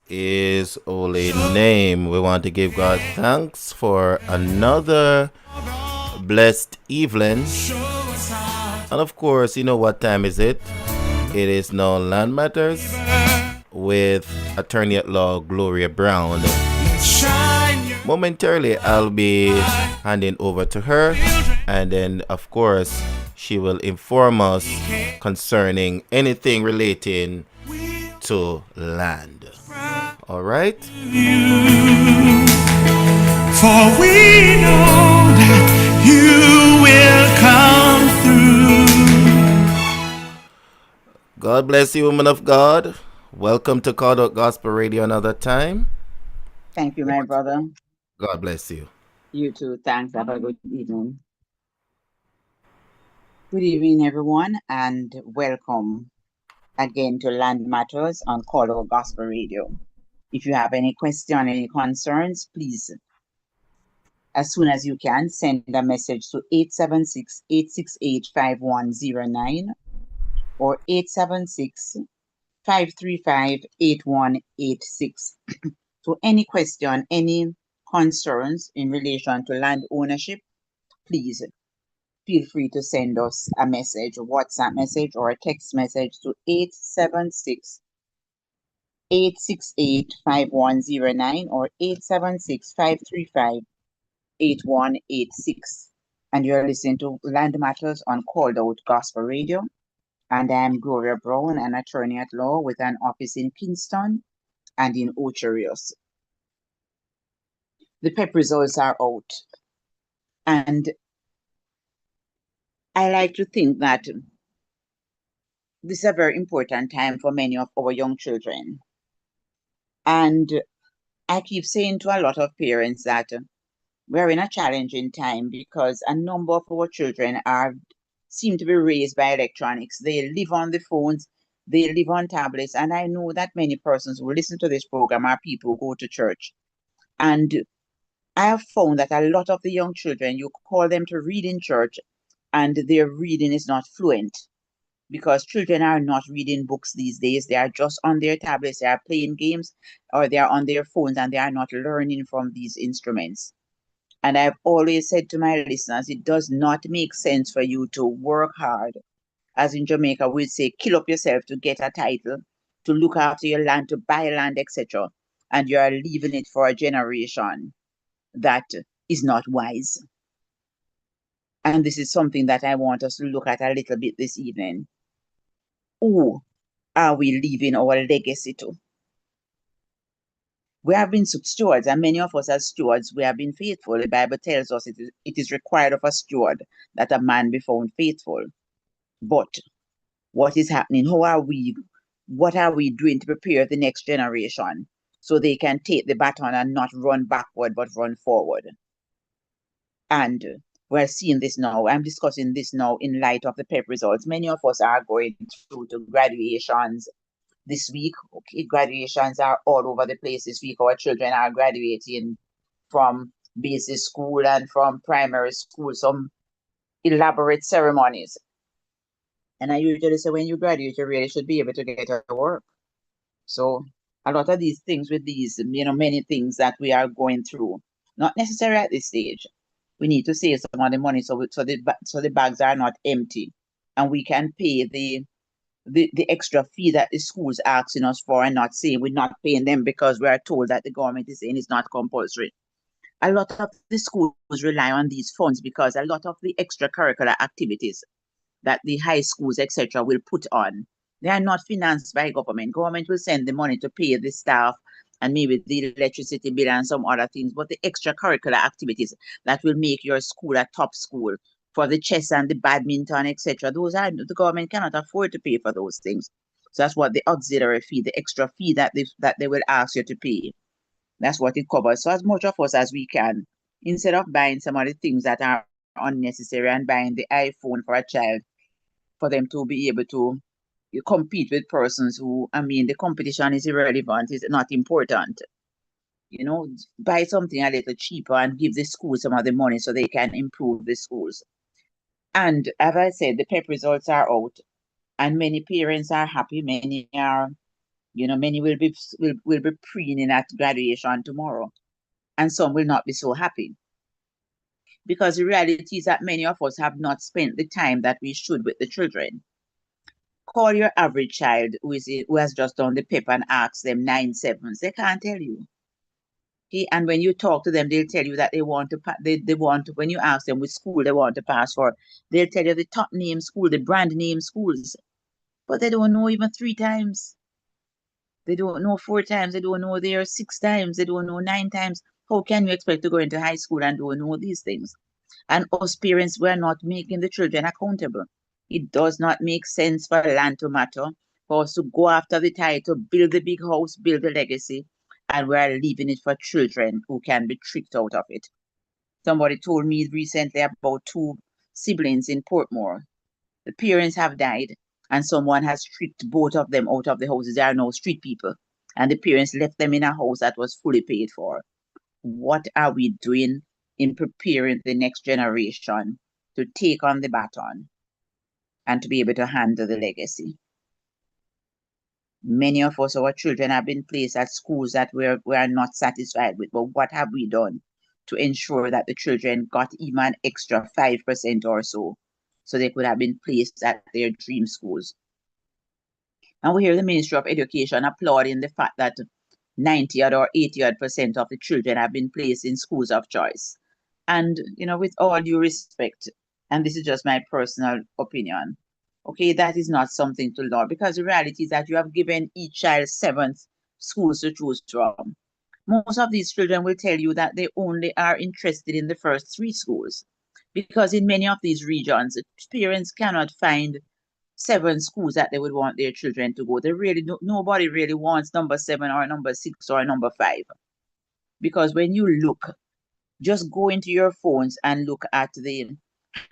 His holy name. We want to give God thanks for another blessed evening. And of course, you know what time is it? It is now Land Matters with Attorney-At-Law Gloria Brown. Momentarily, I'll be handing over to her, and then, of course, she will inform us concerning anything relating to land. All right? For we know that you will come through. God bless you, woman of God. Welcome to Cogr Gospel Radio another time. Thank you, my brother. God bless you. You too. Thanks. Have a good evening. Good evening, everyone, and welcome again to Land Matters on Cogr Gospel Radio. If you have any question, any concerns, please, as soon as you can, send a message to 876-868-5109 or 876-535-8186. So any question, any concerns in relation to land ownership, please feel free to send us a message, a WhatsApp message or a text message to 876-868-5109 or 876-535-8186. And you're listening to Land Matters on Called Out Gospel Radio. And I'm Gloria Brown, an attorney-at-law with an office in Kingston and in Ocherios. The PEP results are out. And I like to think that this is a very important time for many of our young children. And I keep saying to a lot of parents that we're in a challenging time because a number of our children seem to be raised by electronics. They live on the phones, they live on tablets, and I know that many persons who listen to this program are people who go to church. And I have found that a lot of the young children, you call them to read in church, and their reading is not fluent because children are not reading books these days. They are just on their tablets, they are playing games, or they are on their phones, and they are not learning from these instruments. And I've always said to my listeners, it does not make sense for you to work hard. As in Jamaica, we say, kill up yourself to get a title, to look after your land, to buy land, etc. And you are leaving it for a generation that is not wise. And this is something that I want us to look at a little bit this evening. Who are we leaving our legacy to? We have been stewards, and many of us as stewards, we have been faithful. The Bible tells us it is required of a steward that a man be found faithful. But what is happening? What are we doing to prepare the next generation so they can take the baton and not run backward, but run forward? And we're seeing this now. I'm discussing this now in light of the PEP results. Many of us are going through to graduations this week. Okay, graduations are all over the place this week. Our children are graduating from basic school and from primary school, some elaborate ceremonies. And I usually say when you graduate, you really should be able to get to work. So a lot of these things with these, many things that we are going through, not necessarily at this stage. We need to save some of the money so the bags are not empty, and we can pay the extra fee that the school's asking us for, and not saying we're not paying them because we are told that the government is saying it's not compulsory. A lot of the schools rely on these funds because a lot of the extracurricular activities that the high schools, etc., will put on, they are not financed by government. Government will send the money to pay the staff and maybe the electricity bill and some other things, but the extracurricular activities that will make your school a top school, for the chess and the badminton, etc., the government cannot afford to pay for those things. So that's what the auxiliary fee, the extra fee that they will ask you to pay, that's what it covers. So as much of us as we can, instead of buying some of the things that are unnecessary and buying the iPhone for a child for them to be able to compete with persons who, the competition is irrelevant, is not important. Buy something a little cheaper and give the school some of the money so they can improve the schools. And as I said, the PEP results are out, and many parents are happy. Many are, Many will be preening at graduation tomorrow, and some will not be so happy. Because the reality is that many of us have not spent the time that we should with the children. Call your average child who has just done the paper and ask them 9/7. They can't tell you. Okay? And when you talk to them, they'll tell you that they want to, when you ask them which school they want to pass for, they'll tell you the top name school, the brand name schools. But they don't know even 3 times. They don't know 4 times. They don't know there 6 times. They don't know 9 times. How can you expect to go into high school and don't know these things? And us parents, we're not making the children accountable. It does not make sense for land to matter, for us to go after the title, build the big house, build the legacy, and we're leaving it for children who can be tricked out of it. Somebody told me recently about 2 siblings in Portmore. The parents have died, and someone has tricked both of them out of the houses. They are now street people, and the parents left them in a house that was fully paid for. What are we doing in preparing the next generation to take on the baton and to be able to handle the legacy? Many of us, our children, have been placed at schools that we are not satisfied with, but what have we done to ensure that the children got even an extra 5% or so they could have been placed at their dream schools? And we hear the Ministry of Education applauding the fact that 90 or 80% of the children have been placed in schools of choice. And, with all due respect, and this is just my personal opinion, okay, that is not something to laud, because the reality is that you have given each child 7 schools to choose from. Most of these children will tell you that they only are interested in the first 3 schools, because in many of these regions, parents cannot find 7 schools that they would want their children to go. Nobody really wants number 7 or number 6 or number 5. Because when you look, just go into your phones and look at the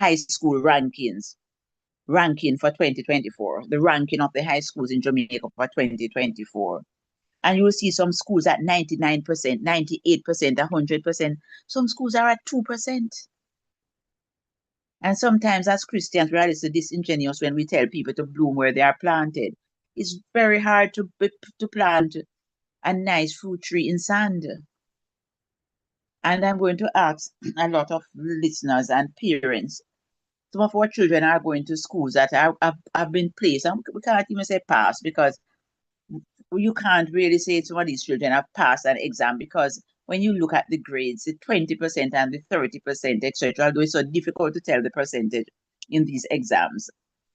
high school ranking for 2024, the ranking of the high schools in Jamaica for 2024. And you'll see some schools at 99%, 98%, 100%. Some schools are at 2%. And sometimes as Christians, we are so disingenuous when we tell people to bloom where they are planted. It's very hard to plant a nice fruit tree in sand. And I'm going to ask a lot of listeners and parents. Some of our children are going to schools that have been placed, and we can't even say pass, because you can't really say some of these children have passed an exam, because when you look at the grades, the 20% and the 30%, etc., although it's so difficult to tell the percentage in these exams,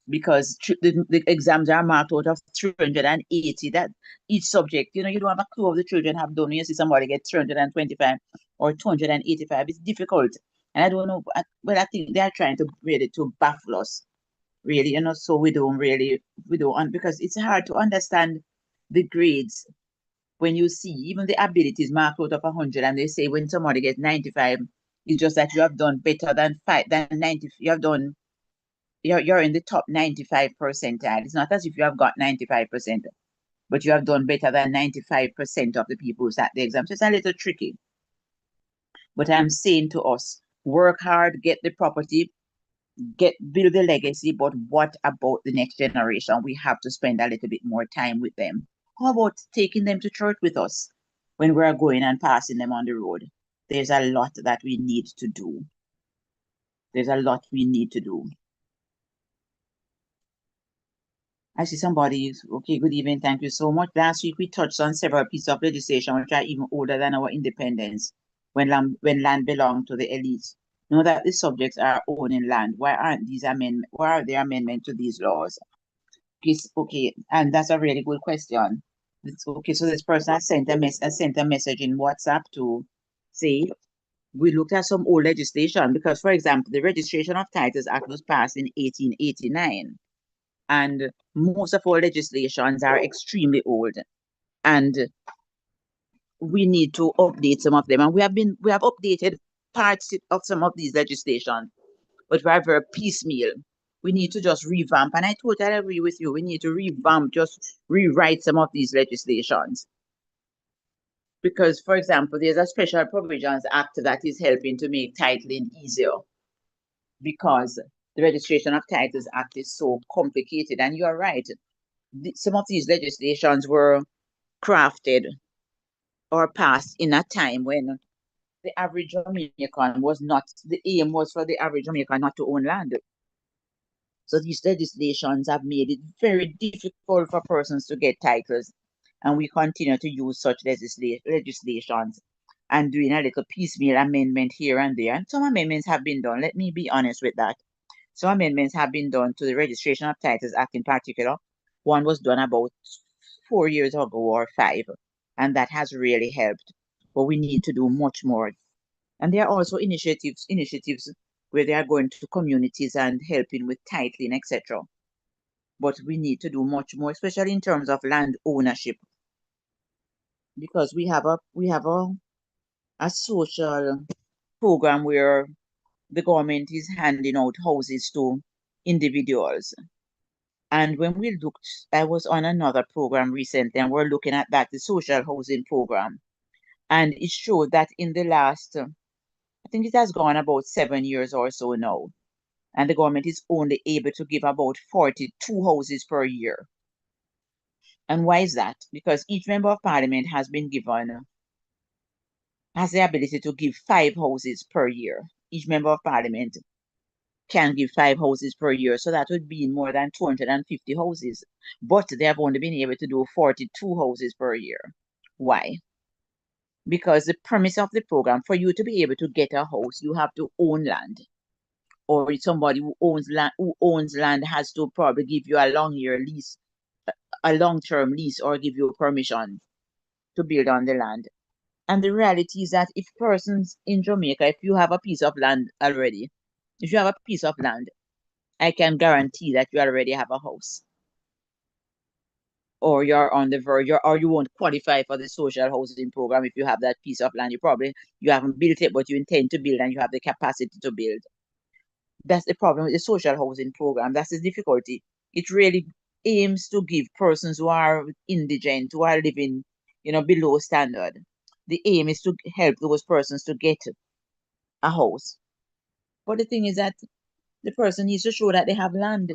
because the exams are marked out of 380, that each subject, you don't have a clue of the children have done. When you see somebody get 325 or 285, it's difficult. And I don't know, but I think they're trying to really to baffle us, really, so we don't, because it's hard to understand the grades when you see even the abilities marked out of 100, and they say when somebody gets 95, it's just that you have done better than 90. You're in the top 95 percentile. It's not as if you have got 95%, but you have done better than 95% of the people who sat the exam. So it's a little tricky. But I'm saying to us, work hard, get the property, build the legacy, but what about the next generation? We have to spend a little bit more time with them. How about taking them to church with us when we're going and passing them on the road? There's a lot that we need to do. I see somebody. Okay, good evening. Thank you so much. Last week, we touched on several pieces of legislation which are even older than our independence, when land belonged to the elites. Know that these subjects are owning land. Why are there amendments to these laws? Okay, and that's a really good question. Okay, so this person has sent a message in WhatsApp to say we looked at some old legislation, because, for example, the Registration of Titles Act was passed in 1889, and most of our legislations are extremely old, and we need to update some of them. And we have updated parts of some of these legislation, but we are very piecemeal. We need to just revamp, and I totally agree with you. We need to revamp, just rewrite some of these legislations. Because, for example, there's a Special Provisions Act that is helping to make titling easier, because the Registration of Titles Act is so complicated. And you are right, some of these legislations were crafted or passed in a time when the average Jamaican was not, the aim was for the average Jamaican not to own land. So these legislations have made it very difficult for persons to get titles. And we continue to use such legislations and doing a little piecemeal amendment here and there. And some amendments have been done. Let me be honest with that. Some amendments have been done to the Registration of Titles Act in particular. One was done about 4 years ago or 5, and that has really helped. But we need to do much more. And there are also initiatives where they are going to communities and helping with titling, etc. But we need to do much more, especially in terms of land ownership, because we have a social program where the government is handing out houses to individuals. And when we looked, I was on another program recently, and we're looking at that, the social housing program. And it showed that in the last, I think it has gone about 7 years or so now, and the government is only able to give about 42 houses per year. And why is that? Because each member of parliament has been given, has the ability to give 5 houses per year. Each member of parliament can give 5 houses per year. So that would be more than 250 houses. But they have only been able to do 42 houses per year. Why? Because the premise of the program, for you to be able to get a house, you have to own land. Or somebody who owns land has to probably give you a long-term lease, or give you permission to build on the land. And the reality is that if persons in Jamaica, if you have a piece of land already, if you have a piece of land, I can guarantee that you already have a house. Or you're on the verge, or you won't qualify for the social housing program if you have that piece of land. You haven't built it, but you intend to build and you have the capacity to build. That's the problem with the social housing program. That's the difficulty. It really aims to give persons who are indigent, who are living, below standard. The aim is to help those persons to get a house. But the thing is that the person needs to show that they have land.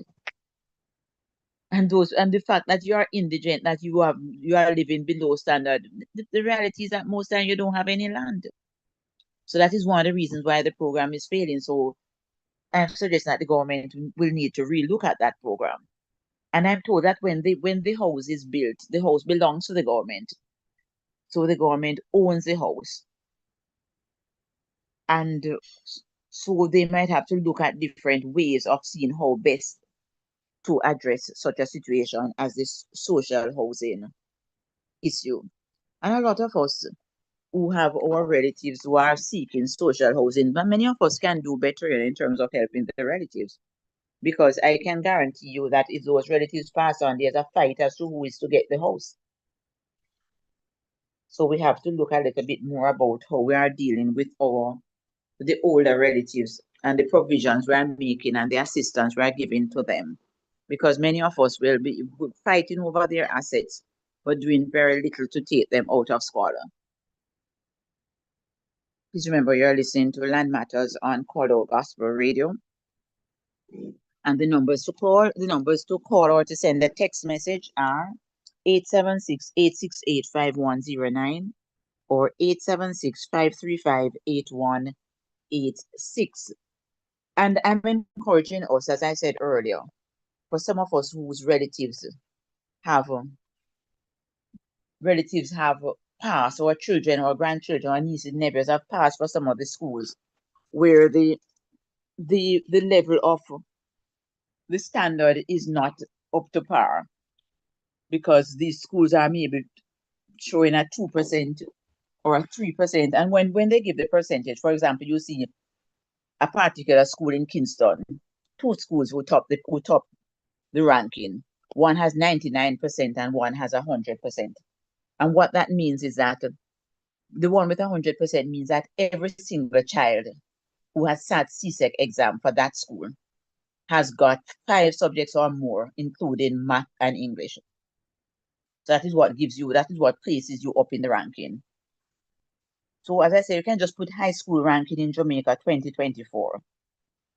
And the fact that you are indigent, that you are living below standard, the reality is that most time you don't have any land. So that is one of the reasons why the program is failing. So I'm suggesting that the government will need to relook at that program. And I'm told that when the house is built, the house belongs to the government. So the government owns the house. And so they might have to look at different ways of seeing how best to address such a situation as this social housing issue. And a lot of us who have our relatives who are seeking social housing, but many of us can do better in terms of helping the relatives. Because I can guarantee you that if those relatives pass on, there's a fight as to who is to get the house. So we have to look a little bit more about how we are dealing with the older relatives and the provisions we are making and the assistance we are giving to them. Because many of us will be fighting over their assets, but doing very little to take them out of squalor. Please remember you're listening to Land Matters on Cogr Gospel Radio. And the numbers to call or to send a text message are 876-868-5109 or 876-535-8186. And I'm encouraging us, as I said earlier, for some of us whose relatives have passed, or children or grandchildren or nieces and nephews have passed for some of the schools where the level of the standard is not up to par, because these schools are maybe showing a 2% or a 3%. And when they give the percentage, for example, you see a particular school in Kingston, 2 schools who top the ranking. One has 99% and one has 100%. And what that means is that the one with 100% means that every single child who has sat CSEC exam for that school has got 5 subjects or more, including math and English. So that is what places you up in the ranking. So as I say, you can just put high school ranking in Jamaica 2024,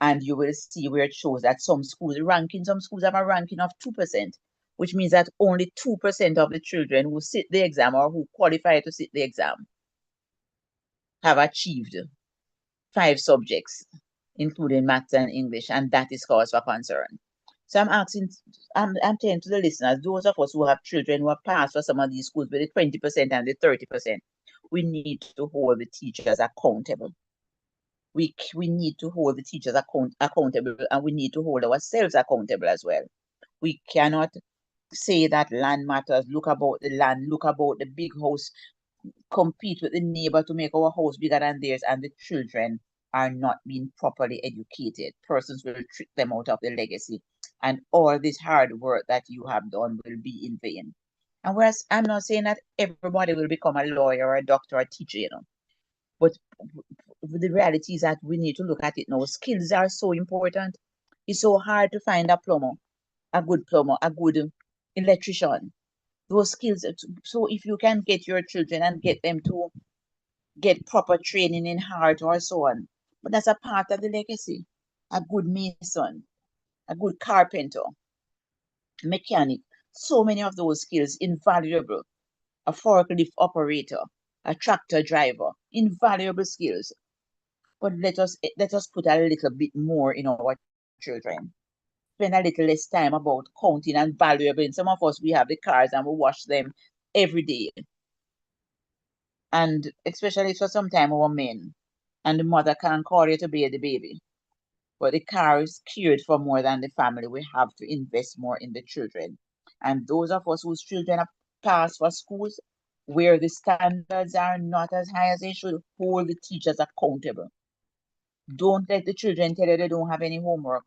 and you will see where it shows that some schools have a ranking of 2%, which means that only 2% of the children who sit the exam or who qualify to sit the exam have achieved 5 subjects, including maths and English, and that is cause for concern. So I'm telling to the listeners, those of us who have children who have passed for some of these schools with the 20% and the 30%, we need to hold the teachers accountable. We need to hold the teachers accountable, and we need to hold ourselves accountable as well. We cannot say that land matters, look about the land, look about the big house, compete with the neighbor to make our house bigger than theirs, and the children are not being properly educated. Persons will trick them out of the legacy, and all this hard work that you have done will be in vain. And whereas I'm not saying that everybody will become a lawyer or a doctor or a teacher, but the reality is that we need to look at it now. Skills are so important. It's so hard to find a plumber, a good electrician. Those skills. So if you can get your children and get them to get proper training in art or so on, but that's a part of the legacy. A good mason, a good carpenter, mechanic. So many of those skills invaluable. A forklift operator, a tractor driver, invaluable skills. But let us put a little bit more in our children. Spend a little less time about counting and valuable. And some of us, we have the cars and we wash them every day. And especially for some time our men. And the mother can call you to be the baby. But the car is cared for more than the family. We have to invest more in the children. And those of us whose children have passed for schools where the standards are not as high as they should, hold the teachers accountable. Don't let the children tell you they don't have any homework.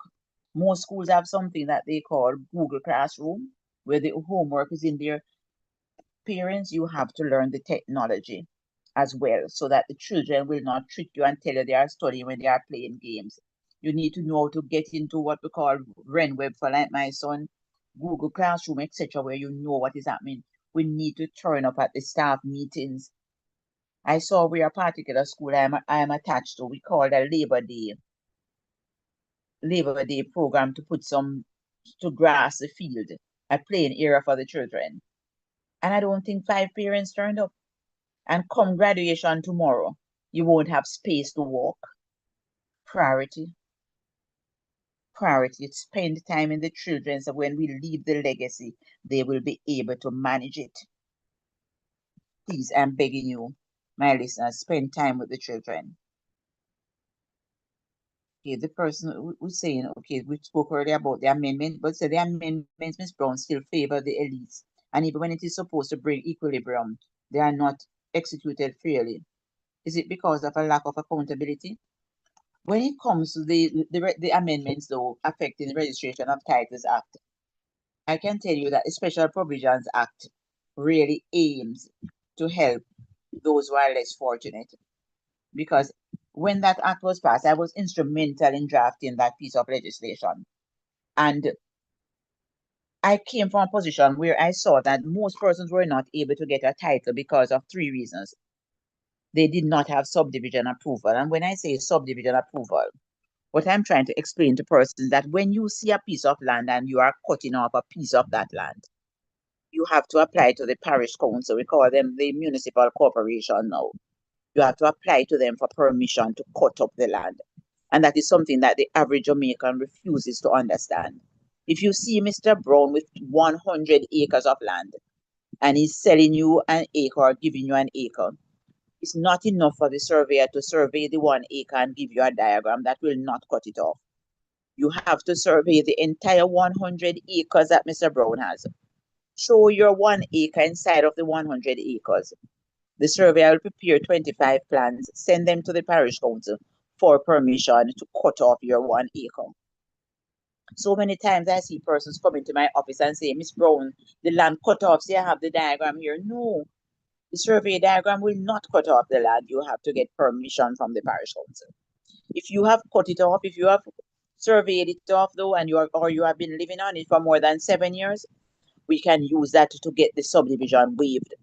Most schools have something that they call Google Classroom, where the homework is in there. Parents, you have to learn the technology as well so that the children will not trick you and tell you they are studying when they are playing games. You need to know how to get into what we call RenWeb for like my son, Google Classroom, etc., where you know what is happening. We need to turn up at the staff meetings. I saw where a particular school I am attached to, we called a Labor Day program to put some to grass the field, a playing area for the children. And I don't think 5 parents turned up. And come graduation tomorrow, you won't have space to walk. Priority. Priority. Spend time in the children so when we leave the legacy, they will be able to manage it. Please, I'm begging you, my listeners, spend time with the children. Okay, the person who's saying, okay, we spoke earlier about the amendment, but so the amendments, Ms. Brown, still favor the elites. And even when it is supposed to bring equilibrium, they are not executed fairly. Is it because of a lack of accountability? When it comes to the amendments, though, affecting the Registration of Titles Act, I can tell you that the Special Provisions Act really aims to help those who are less fortunate. Because when that act was passed, I was instrumental in drafting that piece of legislation. And I came from a position where I saw that most persons were not able to get a title because of 3 reasons. They did not have subdivision approval. And when I say subdivision approval, what I'm trying to explain to persons that when you see a piece of land and you are cutting off a piece of that land, you have to apply to the parish council. We call them the municipal corporation now. You have to apply to them for permission to cut up the land. And that is something that the average Jamaican refuses to understand. If you see Mr. Brown with 100 acres of land and he's selling you an acre or giving you an acre, it's not enough for the surveyor to survey the 1 acre and give you a diagram. That will not cut it off. You have to survey the entire 100 acres that Mr. Brown has. Show your 1 acre inside of the 100 acres. The surveyor will prepare 25 plans, send them to the parish council for permission to cut off your 1 acre. So many times I see persons come into my office and say, Miss Brown, the land cut off, say I have the diagram here. No, the survey diagram will not cut off the land. You have to get permission from the parish council. If you have cut it off, if you have surveyed it off though, and you have been living on it for more than 7 years, we can use that to get the subdivision waived.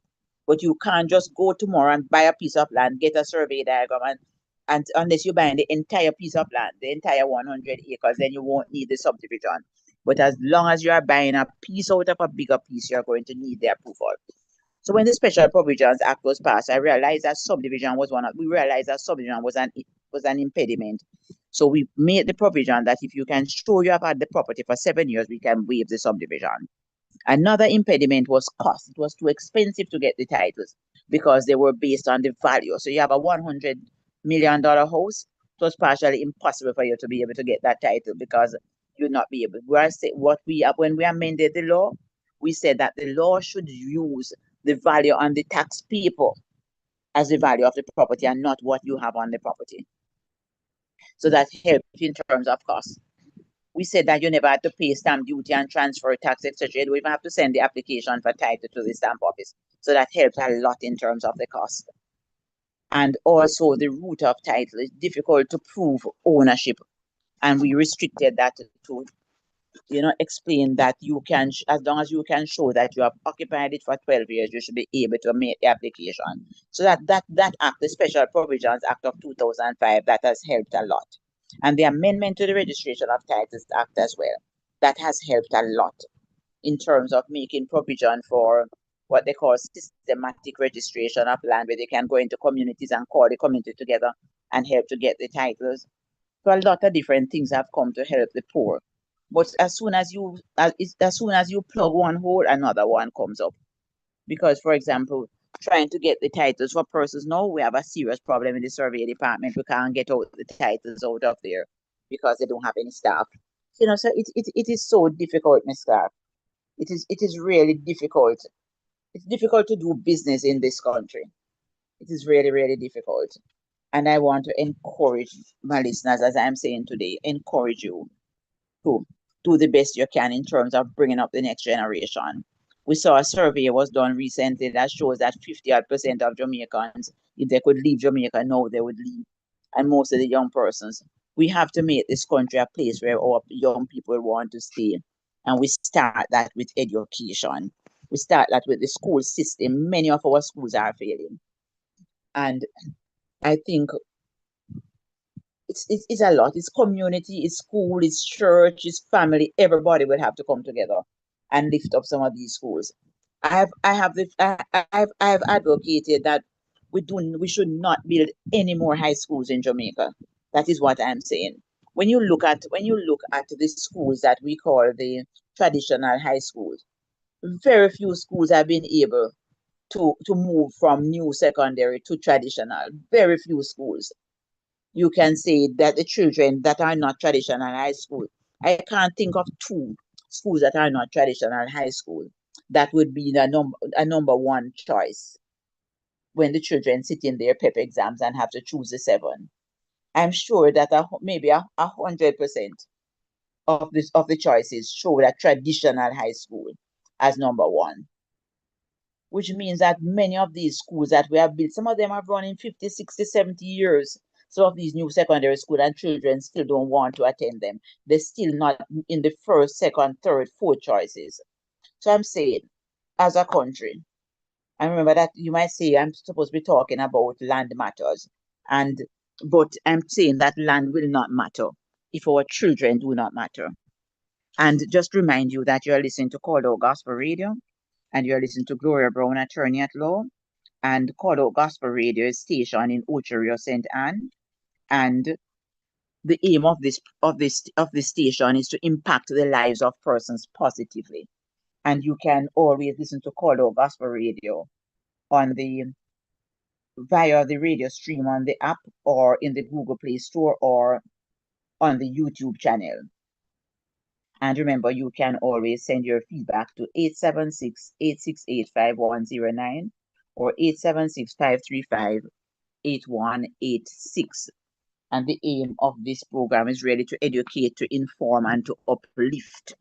But you can't just go tomorrow and buy a piece of land, get a survey diagram, and unless you buy the entire piece of land, the entire 100 acres, then you won't need the subdivision. But as long as you are buying a piece out of a bigger piece, you're going to need the approval. So when the Special Provisions Act was passed, I realized that subdivision was was an impediment. So we made the provision that if you can show you have had the property for 7 years, we can waive the subdivision. Another impediment was cost. It was too expensive to get the titles because they were based on the value. So you have a $100 million house. It was partially impossible for you to be able to get that title because you'd not be able. When we amended the law, we said that the law should use the value on the tax paper as the value of the property and not what you have on the property. So that helped in terms of cost. We said that you never had to pay stamp duty and transfer tax, etc. You don't even have to send the application for title to the stamp office. So that helped a lot in terms of the cost. And also the root of title is difficult to prove ownership. And we restricted that to explain that you can, as long as you can show that you have occupied it for 12 years, you should be able to make the application. So that act, the Special Provisions Act of 2005, that has helped a lot. And the amendment to the Registration of Titles Act as well, that has helped a lot in terms of making provision for what they call systematic registration of land, where they can go into communities and call the community together and help to get the titles. So a lot of different things have come to help the poor. But as soon as you plug one hole, another one comes up. Because, for example, trying to get the titles for persons now, we have a serious problem in the survey department. We can't get out the titles out of there because they don't have any staff. So it is so difficult, Miss Clark. It is really difficult. It's difficult to do business in this country. It is really, really difficult. And I want to encourage my listeners, as I'm saying today, encourage you to do the best you can in terms of bringing up the next generation. We saw a survey was done recently that shows that 50% of Jamaicans, if they could leave Jamaica now, they would leave. And most of the young persons. We have to make this country a place where our young people want to stay. And we start that with education. We start that with the school system. Many of our schools are failing. And I think it's a lot. It's community, it's school, it's church, it's family. Everybody will have to come together and lift up some of these schools. I have advocated that we should not build any more high schools in Jamaica. That is what I'm saying. When you look at the schools that we call the traditional high schools, very few schools have been able to move from new secondary to traditional. Very few schools. You can say that the children that are not traditional high school, I can't think of two schools that are not traditional high school that would be a number one choice when the children sit in their PEP exams and have to choose the seven. I'm sure that maybe 100% of the choices show that traditional high school as number one, which means that many of these schools that we have built, some of them have run in 50, 60, 70 years. Some of these new secondary school and children still don't want to attend them. They're still not in the first, second, third, fourth choices. So I'm saying, as a country, I remember that you might say I'm supposed to be talking about land matters, but I'm saying that land will not matter if our children do not matter. And just remind you that you're listening to Cogr Gospel Radio, and you're listening to Gloria Brown, Attorney-At-Law, and Cogr Gospel Radio is stationed in Ocho St. Anne. And the aim of this station is to impact the lives of persons positively. And you can always listen to Cogr Gospel Radio via the radio stream on the app or in the Google Play Store or on the YouTube channel. And remember, you can always send your feedback to 876-868-5109 or 876-535-8186. And the aim of this program is really to educate, to inform, and to uplift.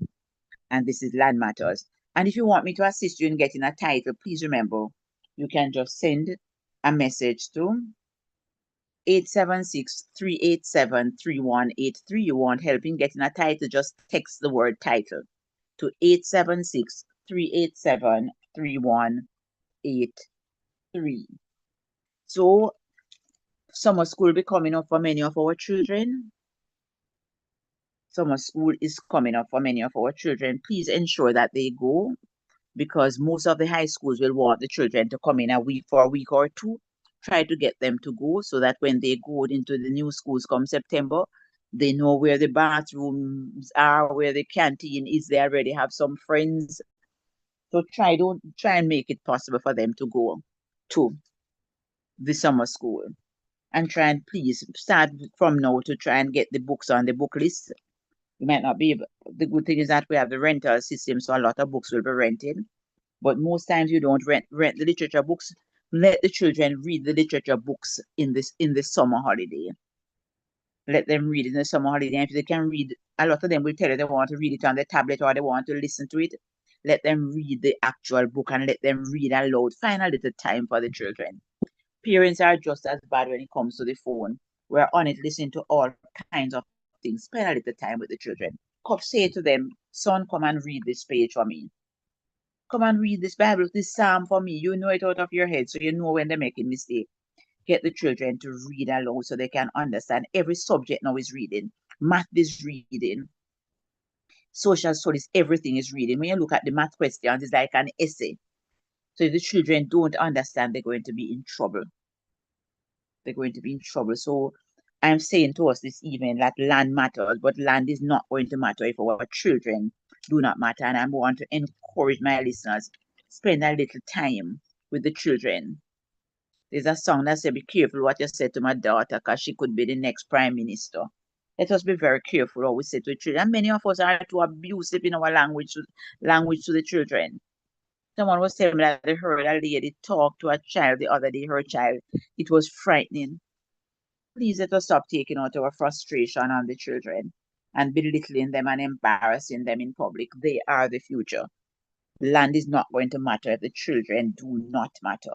And this is Land Matters. And if you want me to assist you in getting a title, please remember, you can just send a message to 876-387-3183. You want help in getting a title, just text the word title to 876-387-3183. So summer school will be coming up for many of our children. Summer school is coming up for many of our children. Please ensure that they go, because most of the high schools will want the children to come in for a week or two. Try to get them to go so that when they go into the new schools come September, they know where the bathrooms are, where the canteen is. They already have some friends. So try and make it possible for them to go to the summer school. And try and please start from now to try and get the books on the book list. You might not be able, the good thing is that we have the rental system, so a lot of books will be rented. But most times you don't rent the literature books. Let the children read the literature books in the summer holiday. Let them read in the summer holiday. And if they can read, a lot of them will tell you they want to read it on the tablet or they want to listen to it. Let them read the actual book and let them read aloud. Find a little time for the children. Parents are just as bad when it comes to the phone. We're on it listening to all kinds of things. Spend a little time with the children. Come say to them, son, come and read this page for me. Come and read this Bible, this Psalm for me. You know it out of your head, so you know when they're making mistake. Get the children to read aloud so they can understand. Every subject now is reading. Math is reading. Social studies, everything is reading. When you look at the math questions, it's like an essay. So if the children don't understand, they're going to be in trouble. They're going to be in trouble. So I'm saying to us this evening that land matters, but land is not going to matter if our children do not matter. And I want to encourage my listeners, spend a little time with the children. There's a song that says, be careful what you say to my daughter, because she could be the next prime minister. Let us be very careful what we say to the children. And many of us are too abusive in our language to the children. Someone was telling me that they heard a lady talk to a child the other day, her child. It was frightening. Please let us stop taking out our frustration on the children and belittling them and embarrassing them in public. They are the future. Land is not going to matter if the children do not matter.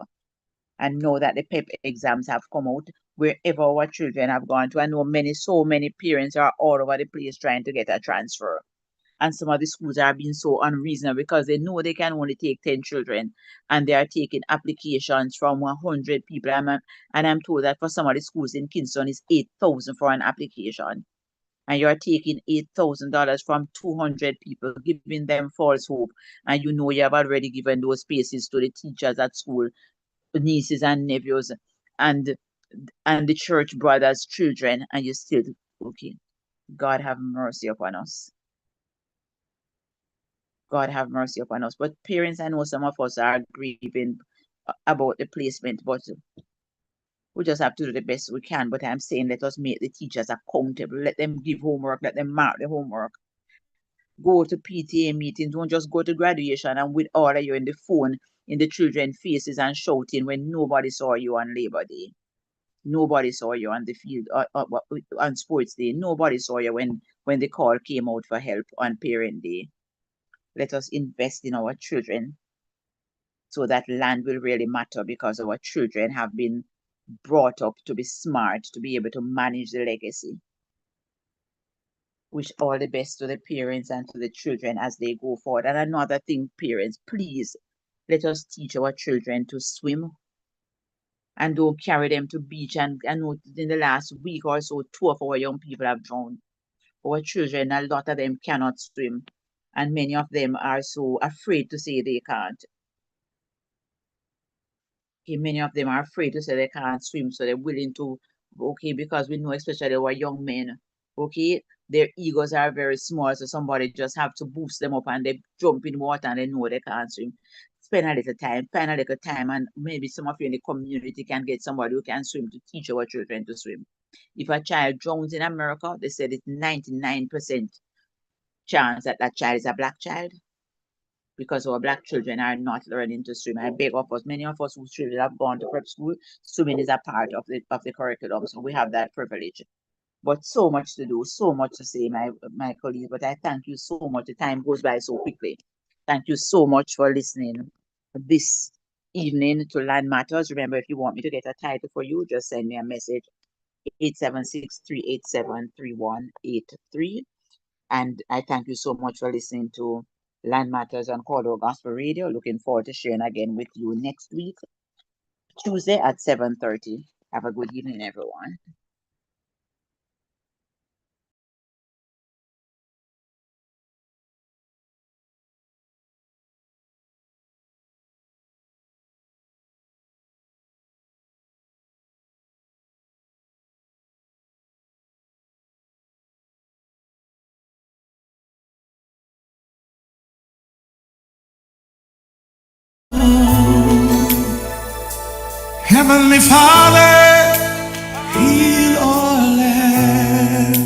And know that the PEP exams have come out wherever our children have gone to. I know so many parents are all over the place trying to get a transfer. And some of the schools are being so unreasonable because they know they can only take 10 children and they are taking applications from 100 people. And I'm told that for some of the schools in Kingston, it's 8,000 for an application. And you're taking $8,000 from 200 people, giving them false hope. And you know you have already given those spaces to the teachers at school, nieces and nephews, and the church brothers' children, and you still, okay. God have mercy upon us. God have mercy upon us. But parents, I know some of us are grieving about the placement, but we just have to do the best we can. But I'm saying let us make the teachers accountable. Let them give homework. Let them mark the homework. Go to PTA meetings. Don't just go to graduation and with all of you in the phone in the children's faces and shouting when nobody saw you on Labor Day. Nobody saw you on the field on sports day. Nobody saw you when the call came out for help on parent day. Let us invest in our children so that land will really matter, because our children have been brought up to be smart, to be able to manage the legacy. Wish all the best to the parents and to the children as they go forward. And another thing, parents, please let us teach our children to swim and don't carry them to beach. And I know in the last week or so, 2 of our young people have drowned. Our children, a lot of them cannot swim, and many of them are so afraid to say they can't. Okay, many of them are afraid to say they can't swim, so they're willing to, okay, because we know especially our young men, okay, their egos are very small, so somebody just have to boost them up and they jump in water and they know they can't swim. Spend a little time, find a little time, and maybe some of you in the community can get somebody who can swim to teach our children to swim. If a child drowns in America, they said it's 99% chance that that child is a black child, because our black children are not learning to swim. I beg of us, many of us whose children have gone to prep school, swimming is a part of the curriculum, so we have that privilege. But so much to do, so much to say, my colleagues. But I thank you so much. The time goes by so quickly. Thank you so much for listening this evening to Land Matters. Remember, if you want me to get a title for you, just send me a message, 876-387-3183. And I thank you so much for listening to Land Matters on Cogr Gospel Radio. Looking forward to sharing again with you next week, Tuesday at 7:30. Have a good evening, everyone. Heavenly Father, heal our land.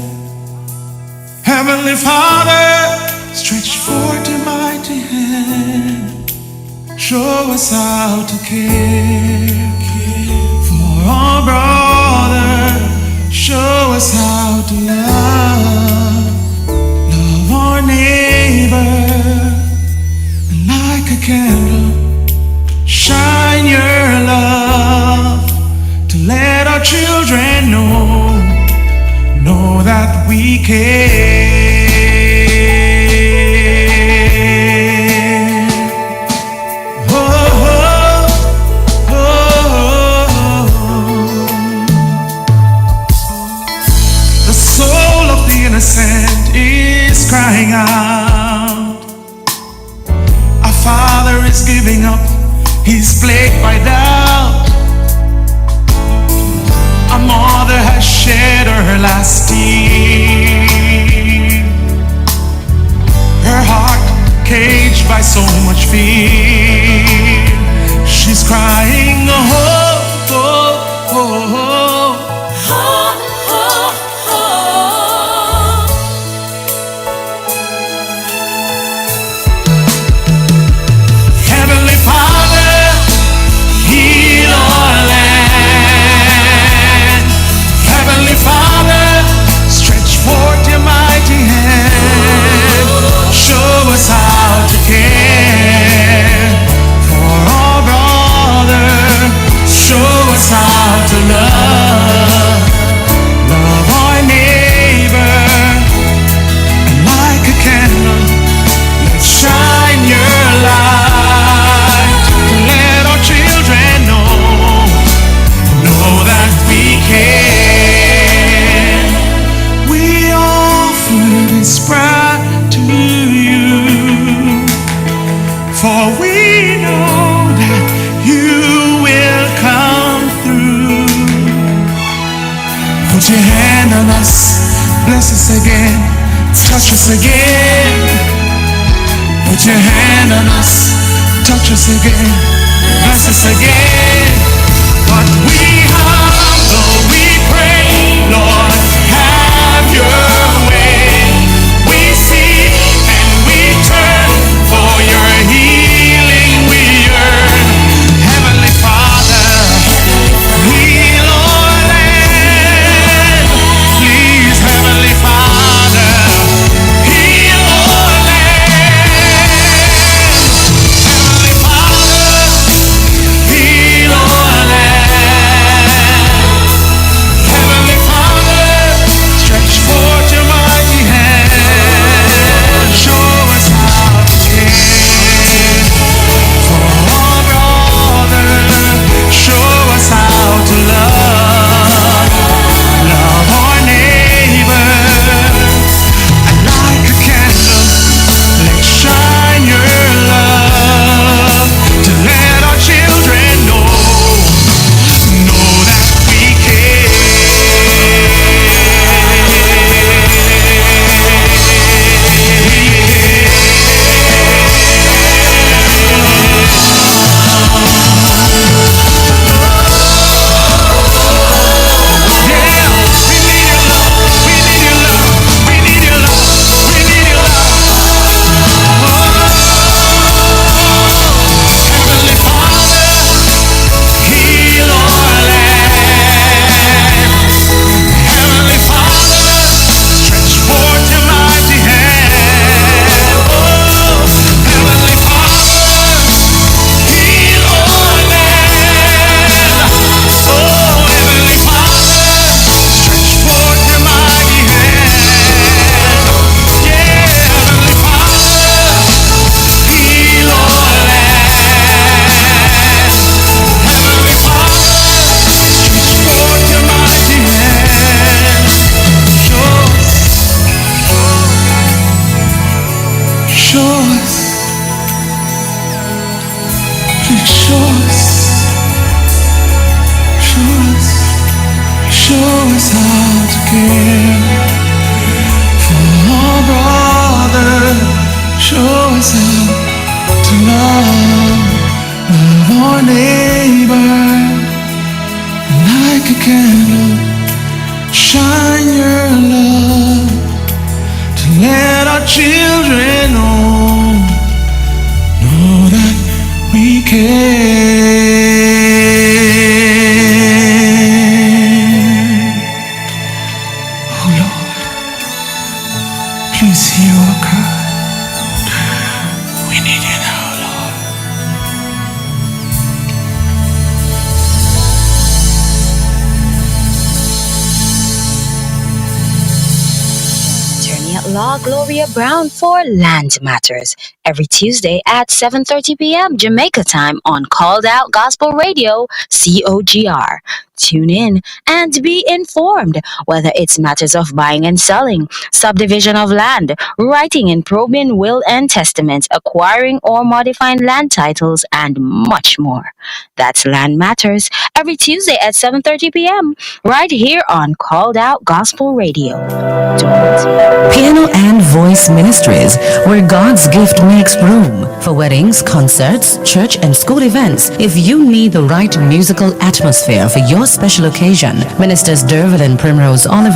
Heavenly Father, stretch forth your mighty hand. Show us how to care for our brother. Show us how to love our neighbor. And like a candle, shine your love to let our children know that we care. The soul of the innocent is crying out. Our Father is giving up. He's plagued by doubt. A mother has shed her last tear. Her heart caged by so much fear. She's crying, oh, oh, oh, oh, oh, oh, oh. Heavenly Father, heal our land. Heavenly Father, stretch forth your mighty hand. Show us how to care for our brother. Show us how to love our neighbor. And like a candle, let's shine your light to let our children know that we care. We offer this prayer to you, for we know that you will come through. Put your hand on us, bless us again, touch us again. Put your hand on us, touch us again, bless us again. But we humble, we pray, Lord, have your way. We seek and we turn for your healing we yearn. Heavenly Father, heal our land. Please, Heavenly Father, heal our land. Heavenly Father, heal our land. Heavenly Father, stretch forth your mighty hand. Show us how to care for our brother. Show us how to love our neighbor. And like a candle, let's shine your love to let our children know that we care. Heavenly Father, heal our land. Heavenly Father, stretch forth your mighty hand. Oh, Heavenly Father, heal our land. Oh, Heavenly Father, stretch forth your mighty hand. Yeah, Heavenly Father, heal our land. Heavenly Father, stretch forth your mighty hand. Show us, please show us, show us how to care for our brother. Show us how to love our neighbor. Attornet-At-Law Gloria Brown for Land Matters every Tuesday at 7:30 p.m. Jamaica time on Called Out Gospel Radio, COGR. Tune in and be informed whether it's matters of buying and selling, subdivision of land, writing and probing will and testament, acquiring or modifying land titles, and much more. That's Land Matters every Tuesday at 7:30 p.m. right here on Called Out Gospel Radio. Piano and Voice Ministries, where God's gift makes room for weddings, concerts, church and school events. If you need the right musical atmosphere for your special occasion, Ministers Derville and Primrose Oliver